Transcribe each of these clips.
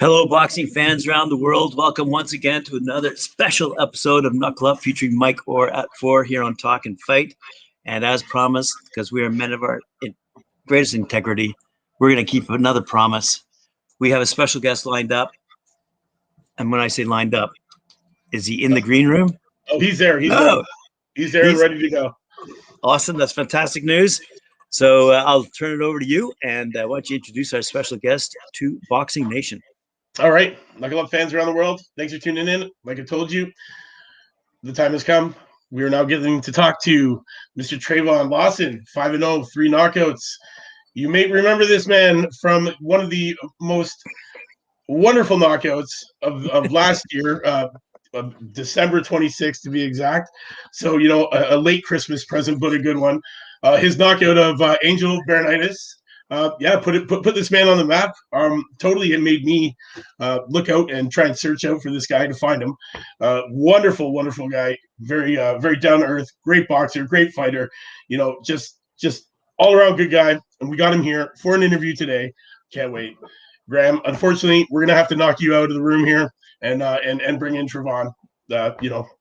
Hello, boxing fans around the world. Welcome once again to another special episode of Knuckle Up featuring Mike Orr at 4 here on Talk and Fight. And as promised, because we are men of our greatest integrity, we're going to keep another promise. We have a special guest lined up. And when I say lined up, is he in the green room? Oh, he's there. He's there and ready to go. Awesome. That's fantastic news. So I'll turn it over to you. And why don't you introduce our special guest to Boxing Nation? All right. Knuckle Up fans around the world, thanks for tuning in. Like I told you, the time has come. We are now getting to talk to Mr. Travon Lawson, 5-0, 3 knockouts. You may remember this man from one of the most wonderful knockouts of last year, December 26th to be exact. So, a late Christmas present, but a good one. His knockout of Angel Berenitis. Put this man on the map. Totally, it made me look out and try and search out for this guy to find him. Wonderful guy. Very down to earth. Great boxer. Great fighter. Just all around good guy. And we got him here for an interview today. Can't wait. Graham, unfortunately, we're gonna have to knock you out of the room here and bring in Travon. Don't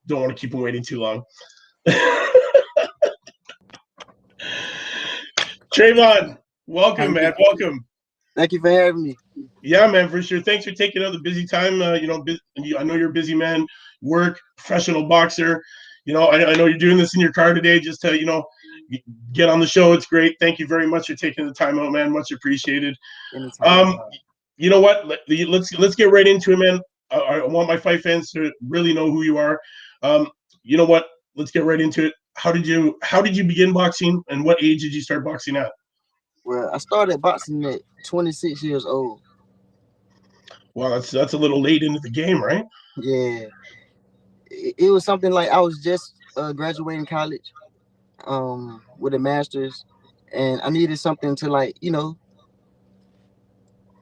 want to keep him waiting too long. Trayvon, welcome, man. Welcome. Thank you for having me. Yeah, man, for sure. Thanks for taking out the busy time. I know you're a busy man. Work, professional boxer. I know you're doing this in your car today just to get on the show. It's great. Thank you very much for taking the time out, man. Much appreciated. You know what? Let's get right into it, man. I want my fight fans to really know who you are. You know what? Let's get right into it. How did you begin boxing, and what age did you start boxing at? Well, I started boxing at 26 years old. Wow, that's a little late into the game, right? Yeah, it was something like I was just graduating college, with a master's, and I needed something to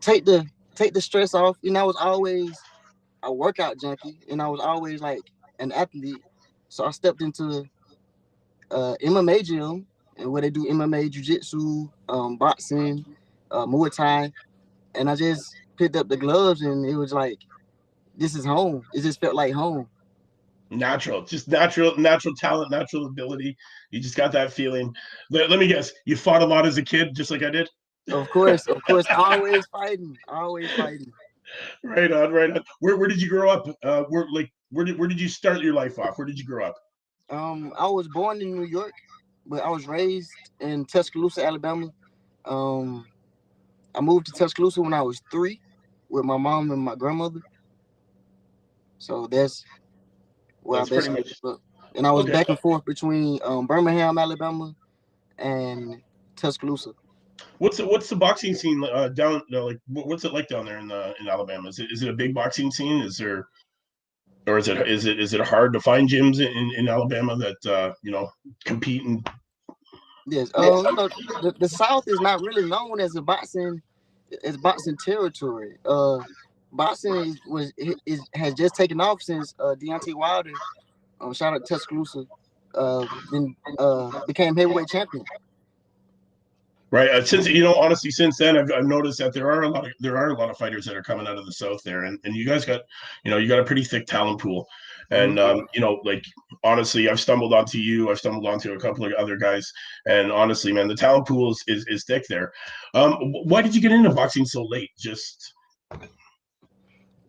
take the stress off. I was always a workout junkie, and I was always like an athlete, so I stepped into MMA gym, and where they do MMA, jiu-jitsu, boxing, Muay Thai, and I just picked up the gloves, and it was like, this is home. It just felt like home. Natural talent, natural ability. You just got that feeling. Let me guess, you fought a lot as a kid, just like I did? Of course, always fighting. Right on. Where did you grow up? Where did you start your life off? Where did you grow up? I was born in New York, but I was raised in Tuscaloosa, Alabama. I moved to Tuscaloosa when I was 3 with my mom and my grandmother. So that's where I basically grew up. And I was back and forth between Birmingham, Alabama, and Tuscaloosa. What's the boxing scene down? What's it like down there in Alabama? Is it a big boxing scene? Is it hard to find gyms in Alabama that compete in? Yes. The South is not really known as boxing territory. Boxing has just taken off since Deontay Wilder, shout out to Tuscaloosa, became heavyweight champion. Right. Honestly, since then, I've noticed that there are a lot of fighters that are coming out of the South there, and you guys got, you got a pretty thick talent pool, and honestly, I've stumbled onto you. I've stumbled onto a couple of other guys, and honestly, man, the talent pool is thick there. Why did you get into boxing so late?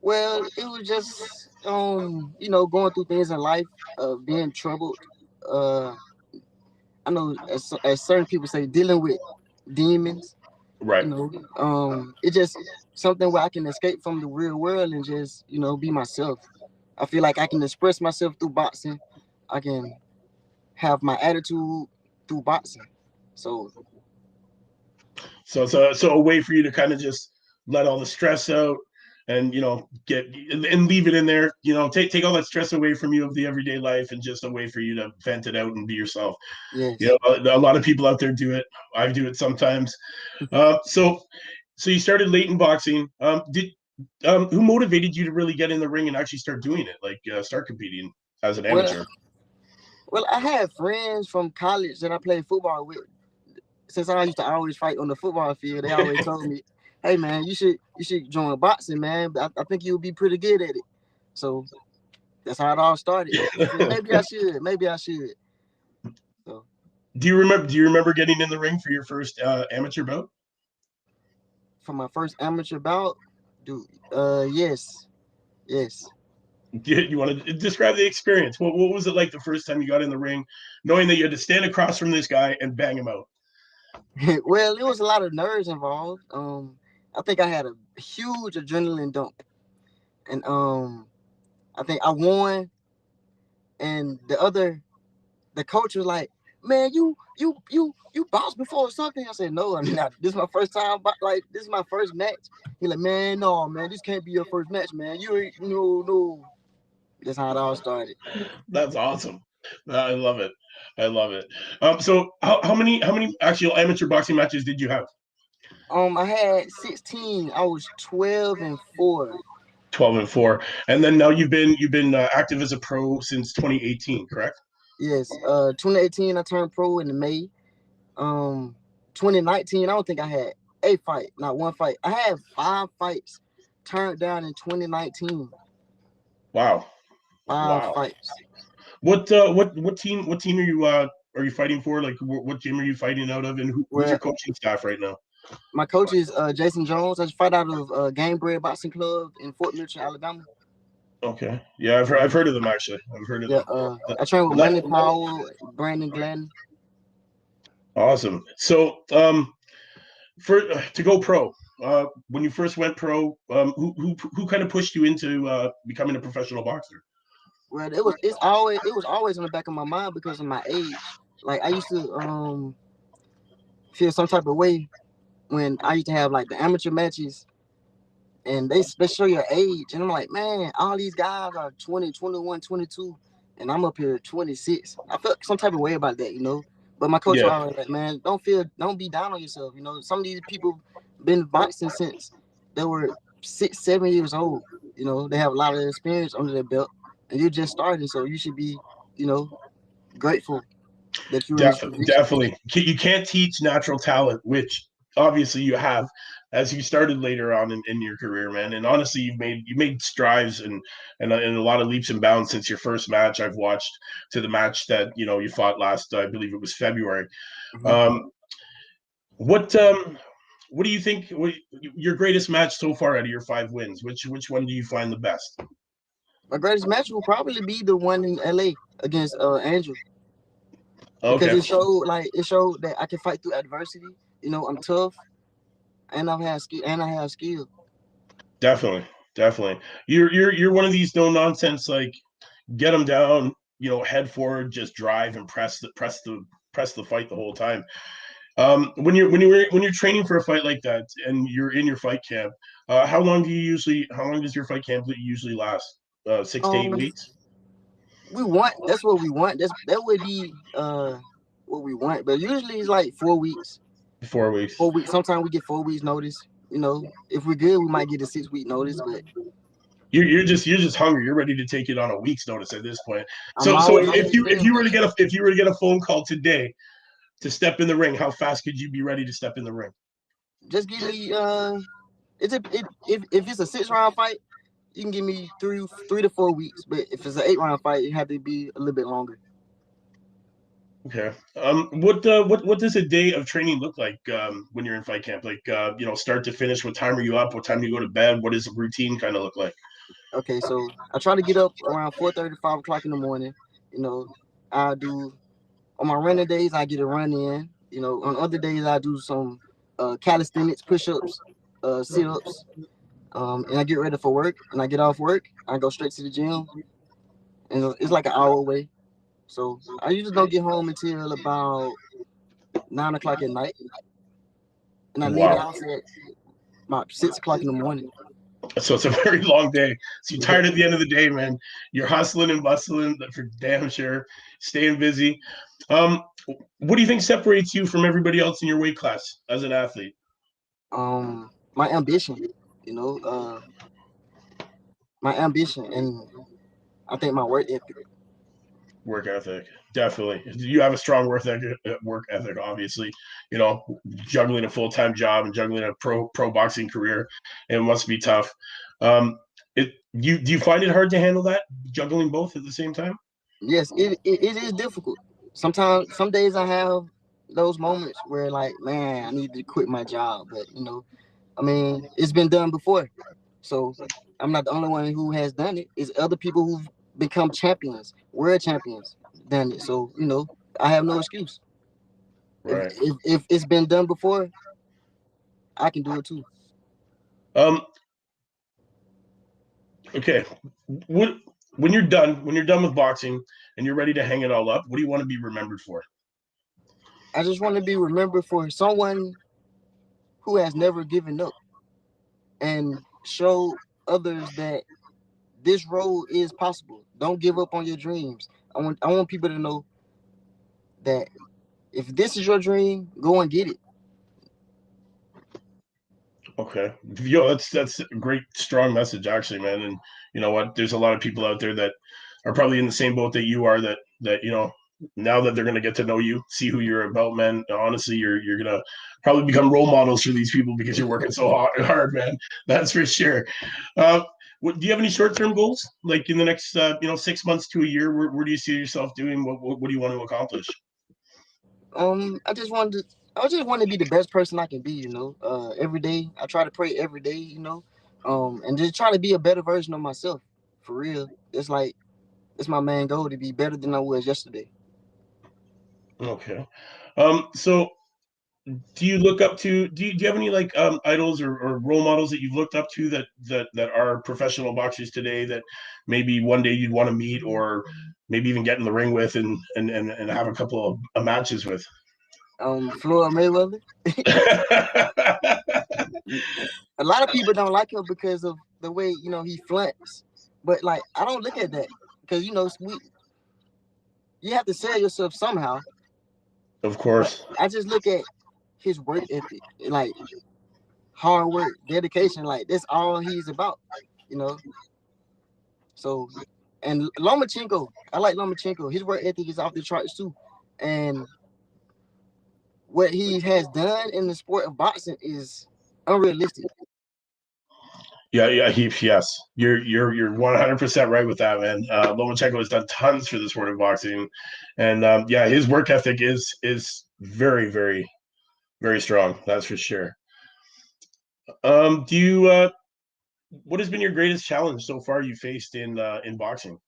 Well, it was just going through things in life, being troubled. I know as certain people say, dealing with demons, right? It's just something where I can escape from the real world and just be myself. I feel like I can express myself through boxing. I can have my attitude through boxing. So a way for you to kind of just let all the stress out and get and leave it in there, take all that stress away from you of the everyday life, and just a way for you to vent it out and be yourself. Yes. A lot of people out there do it. I do it sometimes. So you started late in boxing. Who motivated you to really get in the ring and actually start doing it, start competing as an amateur? Well, I had friends from college that I played football with. Since I used to always fight on the football field, they always told me hey man, you should join boxing, man. I think you'll be pretty good at it. So that's how it all started. I said, maybe I should. Maybe I should. So Do you remember getting in the ring for your first amateur bout? for my first amateur bout, dude, yes, yes. You want to describe the experience? What was it like the first time you got in the ring, knowing that you had to stand across from this guy and bang him out? Well, it was a lot of nerves involved. I think I had a huge adrenaline dump, and I think I won, and the coach was like, "Man, you bounced before or something?" I said, "No, I'm not. This is my first time. But like, this is my first match." He like, "Man, no, man, this can't be your first match, man. You ain't no." That's how it all started. That's awesome. I love it. I love it. So how many actual amateur boxing matches did you have? I had 16. I was 12-4. 12-4, and then now you've been active as a pro since 2018, correct? Yes. 2018 I turned pro in May. Um, 2019 I don't think I had a fight, not one fight. I had 5 fights turned down in 2019. Wow, Five wow. fights. What team are you fighting for? Like what gym are you fighting out of, and who's Well, your coaching staff right now? my coach is Jason Jones. I just fight out of Game Bread Boxing Club in Fort Mitchell, Alabama. Okay, yeah, I've heard of them actually. I've heard of Yeah, them. I train with Let- Money Powell, Brandon Glenn. awesome. So for to go pro, when you first went pro, who kind of pushed you into becoming a professional boxer? Well, it was always in the back of my mind because of my age. Like I used to feel some type of way when I used to have like the amateur matches and they show your age and I'm like, man, all these guys are 20, 21, 22, and I'm up here at 26. I felt some type of way about that, you know. But my coach was Yeah, always like, man, don't be down on yourself. You know, some of these people been boxing since they were 6, 7 years old. You know, they have a lot of experience under their belt, and you're just starting, so you should be, you know, grateful that you're in this position. definitely. You can't teach natural talent, which obviously you have as you started later on in your career, man. And honestly, you made strides and a lot of leaps and bounds since your first match I've watched to the match that you fought last, I believe it was February. Mhm. Um, what do you think? Your greatest match so far out of your 5 wins? Which one do you find the best? My greatest match will probably be the one in LA against Andrew. Because Okay, it showed that I can fight through adversity. You know, I'm tough and I have skill. definitely, definitely. You're one of these no nonsense, like, get them down, head forward, just drive and press the fight the whole time. When you're training for a fight like that and you're in your fight camp, how long does your fight camp usually last? 6 to 8 Um, weeks. that's what we want. That would be what we want. But usually it's like 4 weeks. 4 weeks. 4 weeks. Sometimes we get 4 weeks notice. You know, if we're good, we might get a 6 week notice. But You're just hungry. You're ready to take it on a week's notice at this point. I'm So always if you were to get a phone call today to step in the ring, how fast could you be ready to step in the ring? just give me if it's a 6 round fight, you can give me 3 to 4 weeks. But if it's an 8 round fight, it have to be a little bit longer. Okay. What does a day of training look like when you're in fight camp? Like start to finish. What time are you up? What time do you go to bed? What does the routine kind of look like? Okay, so I try to get up around 4:30, 5 o'clock in the morning. You know, I do on my running days I get a run in. You know, on other days I do some calisthenics, push-ups, sit-ups, and I get ready for work. And I get off work, I go straight to the gym, and it's like an hour away. So I usually don't get home until about 9 o'clock at night, and I leave the Wow. house at about 6 o'clock in the morning. So it's a very long day. So you're tired at the end of the day, man. You're hustling and bustling for damn sure, staying busy. Um, what do you think separates you from everybody else in your weight class as an athlete? My ambition, you know, my ambition, and I think my work ethic. Work ethic, definitely. You have a strong work ethic, obviously. You know, juggling a full-time job and juggling a pro boxing career, it must be tough. Do you find it hard to handle that, juggling both at the same time? Yes, it is difficult. Sometimes, some days I have those moments where like, man, I need to quit my job, but I mean, it's been done before, so I'm not the only one who has done it. It's other people who've become champions, world champions, done it. So I have no excuse. If Right. if it's been done before, I can do it too. Um. Okay. What when you're done with boxing and you're ready to hang it all up, what do you want to be remembered for? I just want to be remembered for someone who has never given up and show others that this road is possible. Don't give up on your dreams. I want people to know that if this is your dream, go and get it. Okay. Yo, that's a great strong message actually, man. And you know what? There's a lot of people out there that are probably in the same boat that you are that now that they're gonna get to know you, see who you're about, man. Honestly, you're gonna probably become role models for these people because you're working so hard, man. That's for sure. Uh, do you have any short-term goals, like in the next 6 months to a year? Where do you see yourself doing? What do you want to accomplish? I just want to be the best person I can be. Every day I try to pray every day. And just try to be a better version of myself. For real, it's my main goal to be better than I was yesterday. Okay. So do you look up to do you have any like idols or role models that you've looked up to that are professional boxers today that maybe one day you'd want to meet or maybe even get in the ring with and have a couple of matches with? Floyd Mayweather. A lot of people don't like him because of the way he flex, but like I don't look at that because you have to sell yourself somehow. Of But course. I just look at his work ethic, like hard work, dedication. Like that's all he's about, you know. So, and Lomachenko, I like Lomachenko. His work ethic is off the charts too, and what he has done in the sport of boxing is unrealistic. Yes, you're 100% right with that, man. Lomachenko has done tons for the sport of boxing, and yeah, his work ethic is very, very, very strong. That's for sure. Do you what has been your greatest challenge so far you faced in boxing?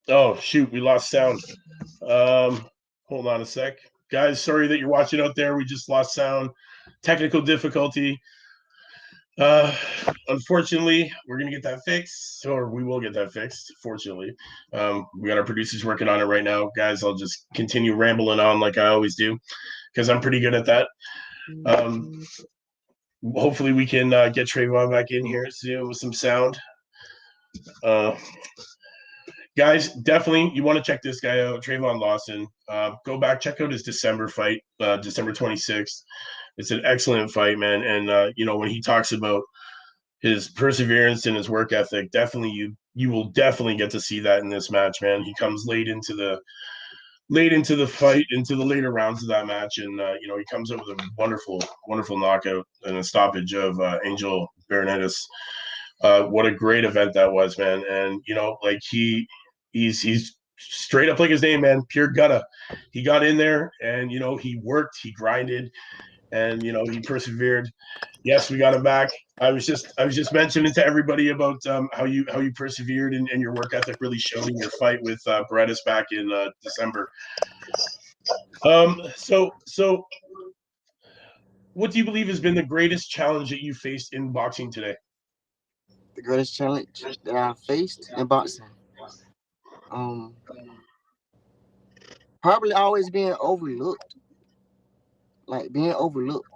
Oh shoot, we lost sound. Um, Hold on a sec, guys. Sorry that you're watching out there. We just lost sound. Technical difficulty. Uh, Unfortunately, we're gonna get that fixed, or we will get that fixed. Fortunately, we got our producers working on it right now, guys. I'll just continue rambling on like I always do, because I'm pretty good at that. Um, Hopefully, we can get Travon back in here soon with some sound. Uh, Guys, definitely you want to check this guy out, Travon Lawson. Go back, check out his December fight, December 26th. It's an excellent fight, man. And when he talks about his perseverance and his work ethic, definitely you will definitely get to see that in this match, man. He comes late into the fight, into the later rounds of that match, and he comes up with a wonderful, wonderful knockout and a stoppage of Angel Bernadettes. What a great event that was, man. And like he's straight up like his name, man, pure Gutta. He got in there and he worked, he grinded, and he persevered. Yes, we got him back. I was just mentioning to everybody about how you persevered and your work ethic really showed in your fight with Berettas back in December. So what do you believe has been the greatest challenge that you faced in boxing today? The greatest challenge that I faced in boxing, um, probably always being overlooked, like being overlooked.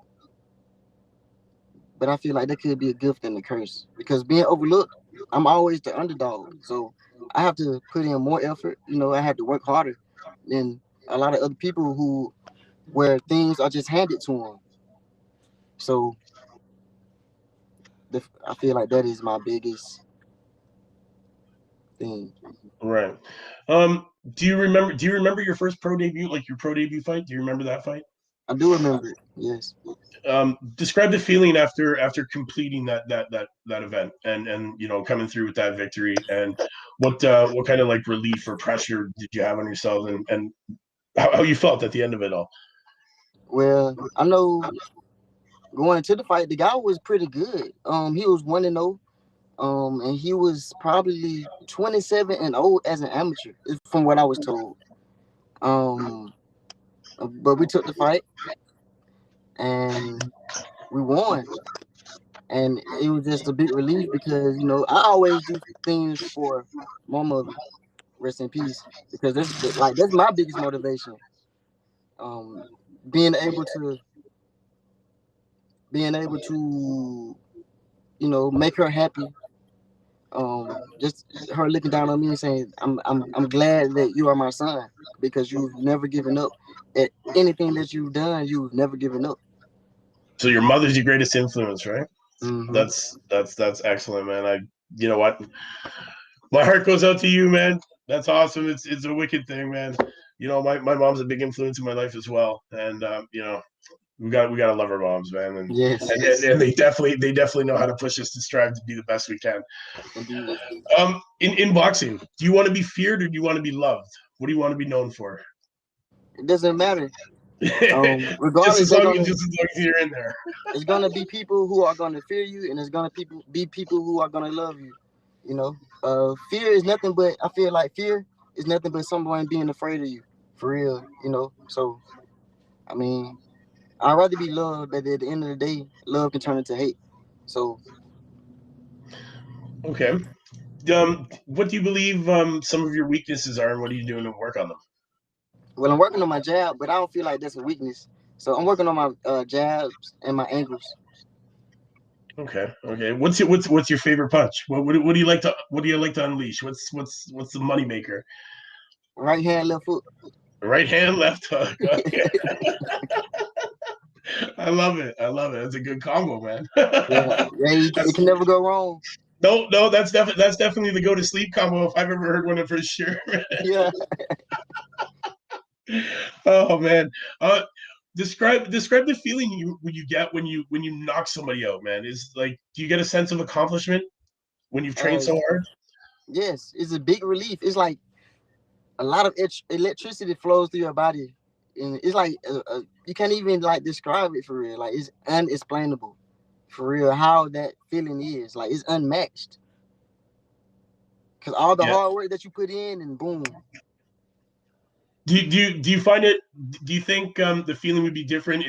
But I feel like that could be a gift and a curse because being overlooked, I'm always the underdog. So I have to put in more effort. I have to work harder than a lot of other people where things are just handed to them. So I feel like that is my biggest thing. Right. Do you remember your first pro debut, like your pro debut fight? Do you remember that fight? I do remember it. Yes. Describe the feeling after completing that event and coming through with that victory, and what kind of like relief or pressure did you have on yourself, and how you felt at the end of it all. Well, I know going into the fight, the guy was pretty good. He was 1-0. And he was probably 27-0 as an amateur, from what I was told. But we took the fight and we won. And it was just a big relief because, I always do things for my mother, rest in peace, because that's my biggest motivation. Um, being able to make her happy. Just her looking down on me and saying, I'm glad that you are my son, because you've never given up at anything that you've done. You've never given up. So your mother's your greatest influence, right? Mm-hmm. That's excellent, man. You know what? My heart goes out to you, man. That's awesome. It's a wicked thing, man. My mom's a big influence in my life as well, and we gotta love our moms, man. And Yes. and they definitely know how to push us to strive to be the best we can. Indeed. In boxing, do you want to be feared or do you want to be loved? What do you want to be known for? It doesn't matter. just Regardless, as long as you're in there. It's gonna be people who are gonna fear you, and it's gonna be people who are gonna love you. Fear is nothing but, I feel like fear is nothing but someone being afraid of you, for real. So I mean, I'd rather be loved, but at the end of the day, love can turn into hate. So okay. What do you believe some of your weaknesses are, and what are you doing to work on them? Well, I'm working on my jab, but I don't feel like that's a weakness. So I'm working on my jabs and my angles. Okay. What's your favorite punch? What do you like to unleash? What's the moneymaker? Right hand, left foot. Right hand, left hook. Okay. I love it. It's a good combo, man. Yeah, it can never go wrong. No, that's definitely the go to sleep combo if I've ever heard one, for sure. Yeah. Oh man. Describe the feeling you get when you knock somebody out, man. Is like, do you get a sense of accomplishment when you've trained so hard? Yes, it's a big relief. It's like a lot of electricity flows through your body, and it's like you can't even like describe it, for real. Like, it's unexplainable, for real, how that feeling is. Like, it's unmatched, because all the hard work that you put in, and boom. Do you find it? Do you think the feeling would be different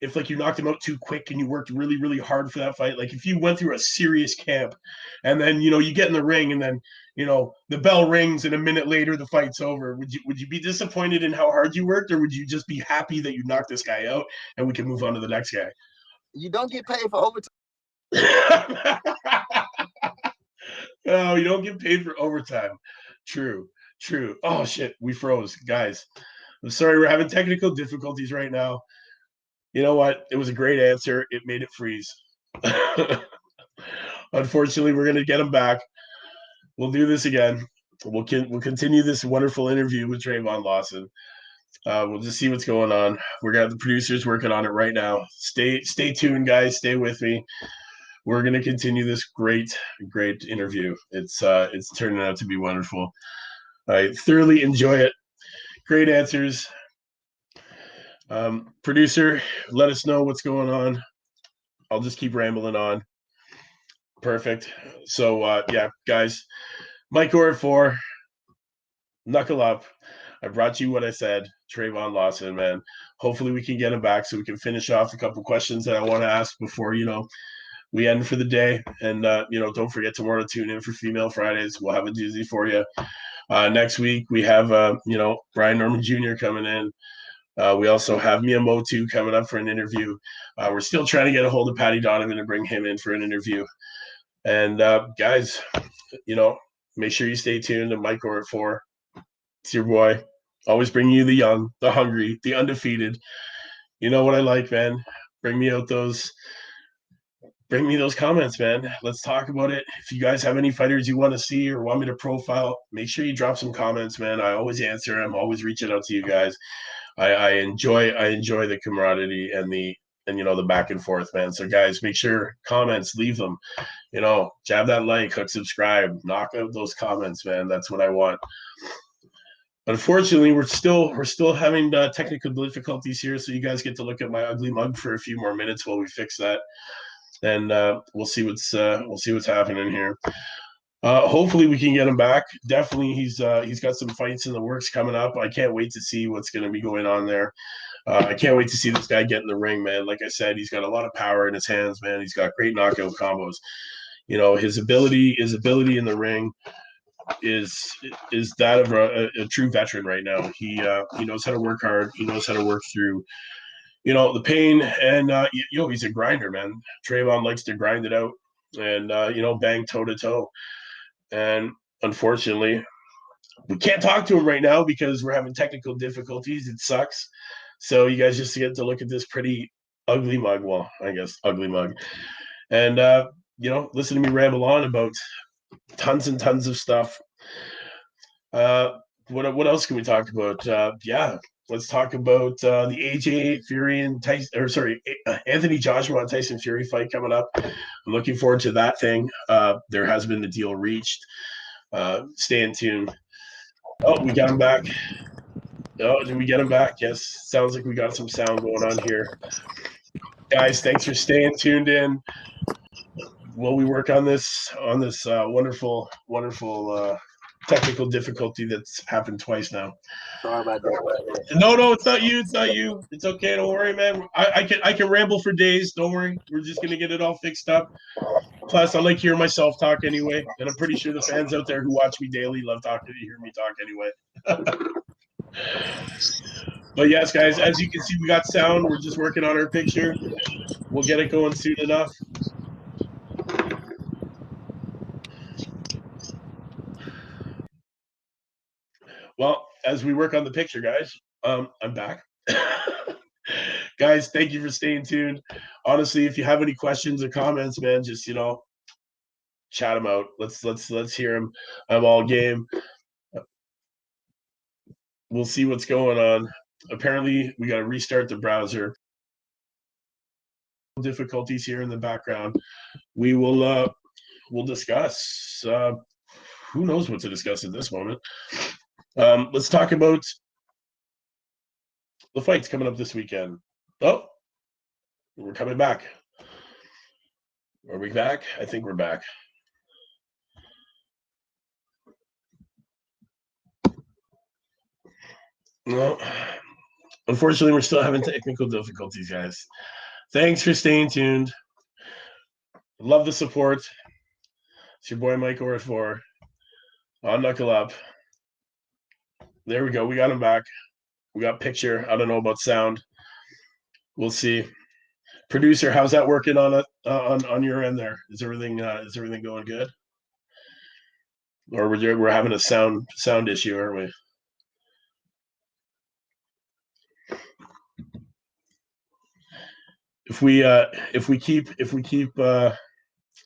if like you knocked him out too quick and you worked really, really hard for that fight? Like if you went through a serious camp and then you get in the ring and then the bell rings and a minute later the fight's over, would you be disappointed in how hard you worked, or would you just be happy that you knocked this guy out and we can move on to the next guy? You don't get paid for overtime. No, you don't get paid for overtime. True. Oh shit, we froze, guys. I'm sorry, we're having technical difficulties right now. You know what? It was a great answer. It made it freeze. Unfortunately, we're gonna get him back. We'll do this again. We'll continue this wonderful interview with Travon Lawson. We'll just see what's going on. We got the producers working on it right now. Stay tuned, guys. Stay with me. We're gonna continue this great interview. It's turning out to be wonderful. I thoroughly enjoy it. Great answers. Producer, let us know what's going on. I'll just keep rambling on. Perfect. So yeah, guys, Mike or 4, knuckle up. I brought you what I said, Travon Lawson, man. Hopefully we can get him back so we can finish off a couple questions that I want to ask before we end for the day. And don't forget, tomorrow tune in for Female Fridays. We'll have a doozy for you. Next week we have Brian Norman Jr. coming in. We also have Miyamoto coming up for an interview. We're still trying to get a hold of Patty Donovan and bring him in for an interview. And guys, make sure you stay tuned to Mike or 4. It's your boy. Always bringing you the young, the hungry, the undefeated. You know what I like, man. Bring me out those bring me those comments, man. Let's talk about it. If you guys have any fighters you want to see or want me to profile, make sure you drop some comments, man. I always answer. I'm always reaching out to you guys. I enjoy the camaraderie and the back and forth, man. So guys, make sure comments, leave them. Jab that like, click subscribe, knock out those comments, man. That's what I want. Unfortunately, we're still having technical difficulties here, so you guys get to look at my ugly mug for a few more minutes while we fix that, and we'll see what's happening here. Hopefully, we can get him back. Definitely, he's got some fights in the works coming up. I can't wait to see what's going to be going on there. I can't wait to see this guy get in the ring, man. Like I said, he's got a lot of power in his hands, man. He's got great knockout combos. His ability in the ring is that of a true veteran right now. He knows how to work hard. He knows how to work through the pain, and he's a grinder, man. Travon likes to grind it out and bang toe to toe. And unfortunately, we can't talk to him right now because we're having technical difficulties. It sucks. So you guys just get to look at this pretty ugly mug. Well, I guess ugly mug, and listen to me ramble on about tons and tons of stuff. What else can we talk about? Let's talk about the AJ Fury and Anthony Joshua and Tyson Fury fight coming up. I'm looking forward to that thing. There has been the deal reached. Stay tuned. Oh, we got him back. Oh, did we get him back? Yes. Sounds like we got some sound going on here. Guys, thanks for staying tuned in. While we work on this wonderful technical difficulty that's happened twice now. Sorry about that. No, it's not you. It's not you. It's okay. Don't worry, man. I can ramble for days. Don't worry. We're just gonna get it all fixed up. Plus, I like hearing myself talk anyway, and I'm pretty sure the fans out there who watch me daily love talking to hear me talk anyway. But yes, guys, as you can see, we got sound. We're just working on our picture. We'll get it going soon enough. Well, as we work on the picture, guys, I'm back. Guys, thank you for staying tuned. Honestly, if you have any questions or comments, man, just chat them out. Let's hear them. I'm all game. We'll see what's going on. Apparently, we got to restart the browser. Difficulties here in the background. We will we'll discuss. Who knows what to discuss at this moment? Let's talk about the fights coming up this weekend. Oh, we're coming back. Are we back? I think we're back. No, unfortunately, we're still having technical difficulties, guys. Thanks for staying tuned. Love the support. It's your boy Mike Or4 on Knuckle Up. There we go. We got him back. We got picture. I don't know about sound. We'll see. Producer, how's that working on it on your end there? Is everything going good? Or we're having a sound issue, aren't we? If we keep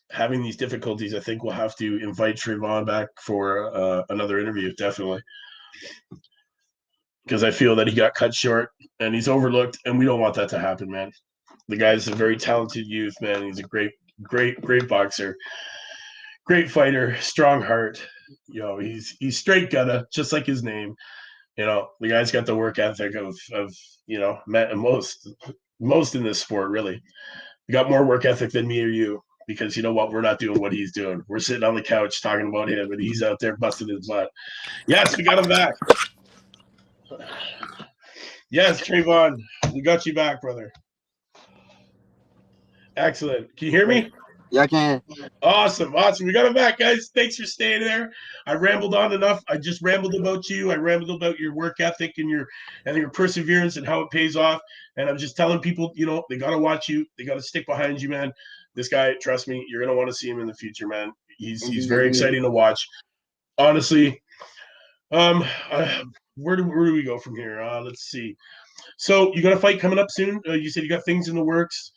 having these difficulties, I think we'll have to invite Travon back for another interview, definitely, because I feel that he got cut short and he's overlooked, and we don't want that to happen, man. The guy's a very talented youth, man. He's a great boxer, great fighter, strong heart. He's straight Gutta, just like his name. The guy's got the work ethic of most in this sport, really. You got more work ethic than me or you, because you know what? We're not doing what he's doing. We're sitting on the couch talking about him, and he's out there busting his butt. Yes, we got him back. Yes, Travon, we got you back, brother. Excellent. Can you hear me? Yeah, I can. Awesome. We got him back, guys. Thanks for staying there. I rambled on enough. I just rambled about you. I rambled about your work ethic and your perseverance and how it pays off. And I'm just telling people, they got to watch you. They got to stick behind you, man. This guy, trust me, you're going to want to see him in the future, man. He's very exciting to watch. Honestly, where do we go from here? Let's see. So you got a fight coming up soon. You said you got things in the works.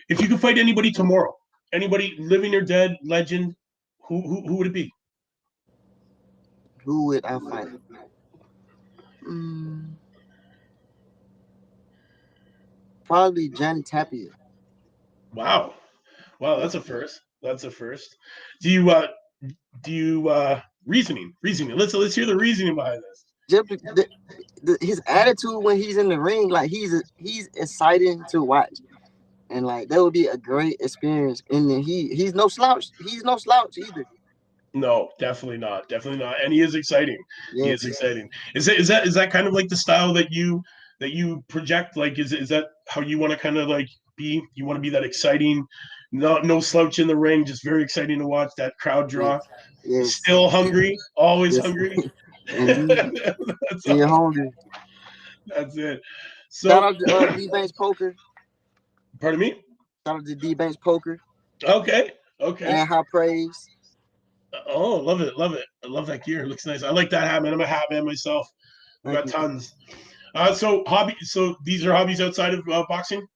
if you could fight anybody tomorrow, anybody living or dead, legend, who would it be? Who would I fight? Probably Johnny Tapia. Wow, that's a first. That's a first. Do you reasoning? Let's hear the reasoning behind this. Just his attitude when he's in the ring, like he's exciting to watch, and like that would be a great experience. And then he's no slouch. He's no slouch either. No, definitely not. Definitely not. And he is exciting. Yes. He is exciting. Is that kind of like the style that you project? Like, is that how you want to kind of like be? You want to be that exciting, no slouch in the ring, just very exciting to watch, that crowd draw. Yes. Still hungry, always hungry. You're hungry. That's it. So shout out to D Banks Poker. Pardon me? Shout out to D Banks Poker. Okay. And High Praise. Oh, love it. I love that gear. It looks nice. I like that hat, man. I'm a hat man myself. I've got tons. So these are hobbies outside of boxing?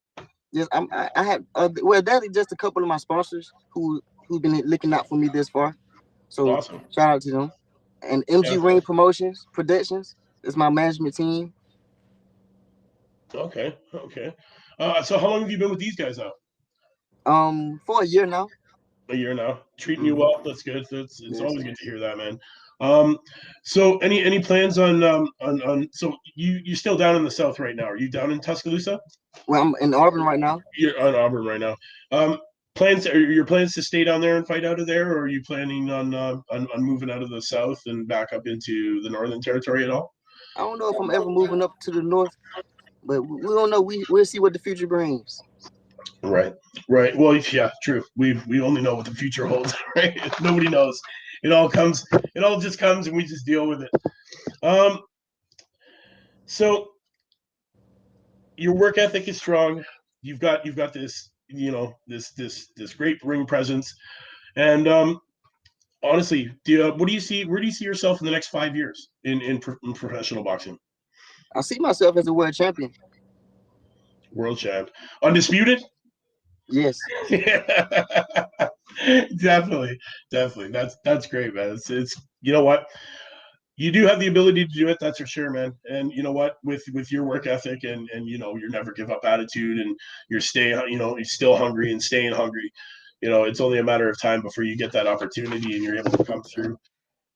Yes, I have. That's just a couple of my sponsors who've been looking out for me this far. So awesome. Shout out to them. And MG Ring Promotions Productions is my management team. Okay. So how long have you been with these guys now? For a year now. A year now. Treating you well. That's good. It's always good to hear that, man. So any plans on so you're still down in the south right now? Are you down in Tuscaloosa? Well, I'm in Auburn right now. You're on Auburn right now. Are your plans to stay down there and fight out of there, or are you planning on moving out of the south and back up into the northern territory at all? I don't know if I'm ever moving up to the north, but we don't know. We'll see what the future brings. Right. Well, yeah, true. We only know what the future holds, right? Nobody knows. It all just comes, and we just deal with it. So your work ethic is strong. You've got this, this great ring presence, and honestly, where do you see yourself in the next 5 years in professional boxing? I see myself as a world champion. World champ, undisputed. Yes. Definitely. That's great, man. It's you know what, you do have the ability to do it. That's for sure, man. And you know what, with your work ethic and your never give up attitude, and you're still hungry and staying hungry. It's only a matter of time before you get that opportunity and you're able to come through.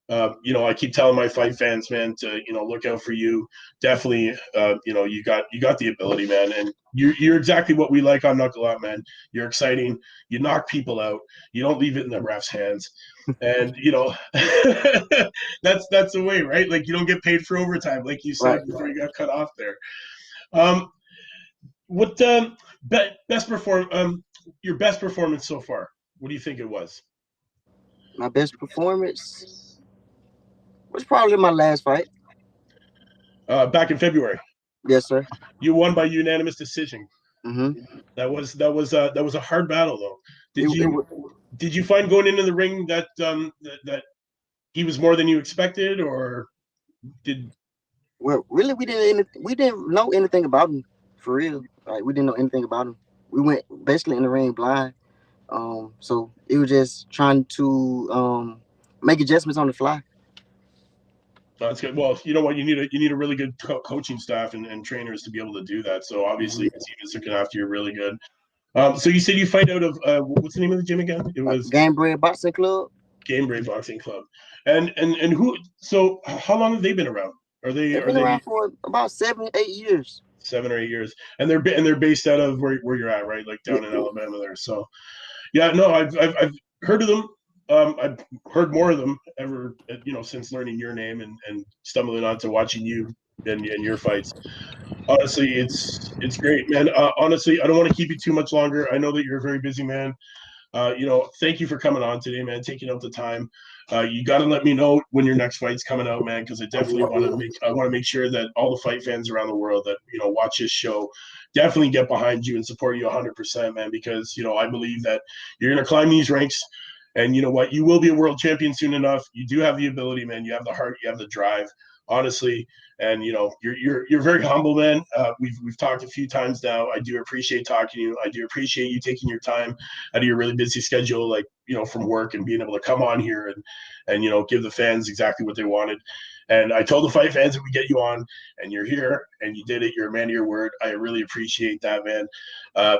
I keep telling my fight fans, man, to look out for you. Definitely, you got the ability, man, and you're exactly what we like on Knuckle Out, man. You're exciting. You knock people out. You don't leave it in the ref's hands, and that's the way, right? Like, you don't get paid for overtime, like you said before you got cut off there. What your best performance so far? What do you think it was? My best performance was probably my last fight. Back in February. Yes, sir. You won by unanimous decision. Mm-hmm. That was a hard battle, though. Did you find going into the ring that that he was more than you expected, or did? Well, really, we didn't know anything about him, for real. Like, we didn't know anything about him. We went basically in the ring blind. So it was just trying to make adjustments on the fly. That's good. Well, you know what? You need a really good coaching staff and trainers to be able to do that. So obviously, your team is looking after you really good. So you said you fight out of what's the name of the gym again? It was Game Bread Boxing Club. Game Bread Boxing Club. And who? So how long have they been around? They've been around for about 7-8 years. 7 or 8 years, and they're based out of where you're at, right? Like down in Alabama there. So yeah, no, I've heard of them. I've heard more of them ever, since learning your name and stumbling onto watching you and your fights. Honestly, it's great, man. Honestly, I don't want to keep you too much longer. I know that you're a very busy man. Thank you for coming on today, man, taking out the time. You got to let me know when your next fight's coming out, man, because I definitely want to make sure that all the fight fans around the world that, watch this show definitely get behind you and support you 100%, man, because, I believe that you're going to climb these ranks. And you know what? You will be a world champion soon enough. You do have the ability, man. You have the heart. You have the drive. honestly. And you're very humble, man. We've talked a few times now. I do appreciate talking to you. I do appreciate you taking your time out of your really busy schedule, like from work, and being able to come on here and give the fans exactly what they wanted. And I told the fight fans that we get you on, and you're here, and you did it. You're a man of your word. I really appreciate that, man.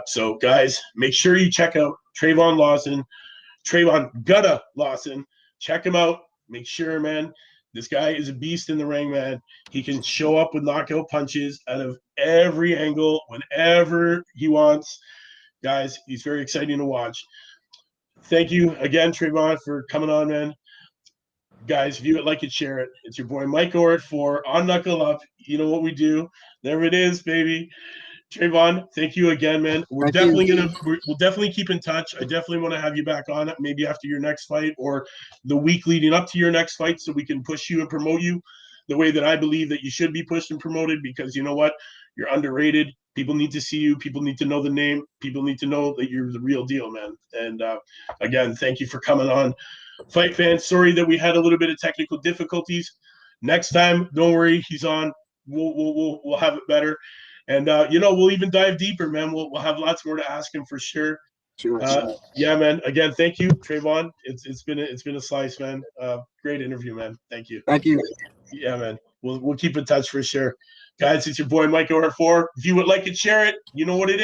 So guys, make sure you check out Travon Gutta Lawson. Check him out. Make sure, man. This guy is a beast in the ring, man. He can show up with knockout punches out of every angle whenever he wants. Guys, he's very exciting to watch. Thank you again, Travon, for coming on, man. Guys, view it, like it, share it. It's your boy Mike Orr for On Knuckle Up. You know what we do. There it is, baby. Travon, thank you again, man. We'll definitely keep in touch. I definitely want to have you back on it, maybe after your next fight or the week leading up to your next fight, so we can push you and promote you the way that I believe that you should be pushed and promoted, because you know what? You're underrated. People need to see you. People need to know the name. People need to know that you're the real deal, man. And again, thank you for coming on. Fight fans, sorry that we had a little bit of technical difficulties. Next time, don't worry, he's on. We'll have it better. And we'll even dive deeper, man. We'll have lots more to ask him for sure. Sure. Yeah, man. Again, thank you, Travon. It's been a slice, man. Great interview, man. Thank you. Thank you. Yeah, man. We'll keep in touch for sure. Guys, it's your boy Mike Orr4. View it, like it, share it. You know what it is.